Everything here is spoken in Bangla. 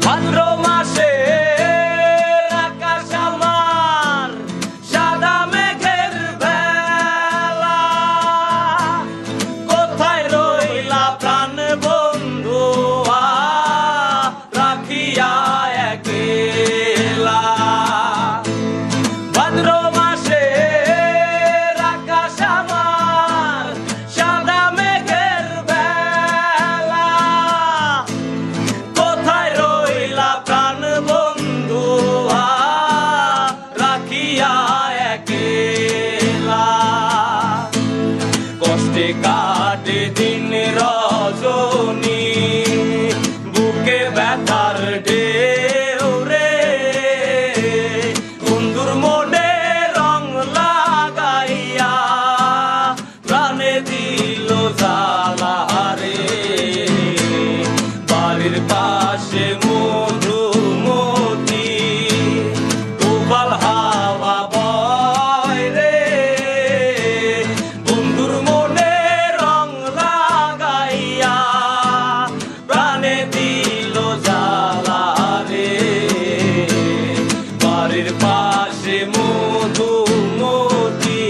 ভাদ্র মাসে আকাশ আমার সাদা মেঘের ভেলা, কোথায় রইলা প্রাণ বন্ধু রাখিয়া একলা। ভাদ্র মাসে আকাশ আমার সাদা মেঘের ভেলা, কোথায় রইলা প্রাণ বন্ধু রাখিয়া একলা। কষ্টে কাটে দিন রজনী, বুকে ব্যথার ঢেউ রে, বন্ধুর মনে রং লাগাইয়া প্রাণে দিল জ্বালা রে। বাড়ির পাশে মধুমতি উবাল হাওয়া বয় রে, বন্ধুর মনে রং লাগাইয়া প্রাণে দিল জ্বালা রে। বাড়ির পাশে মধুমতি।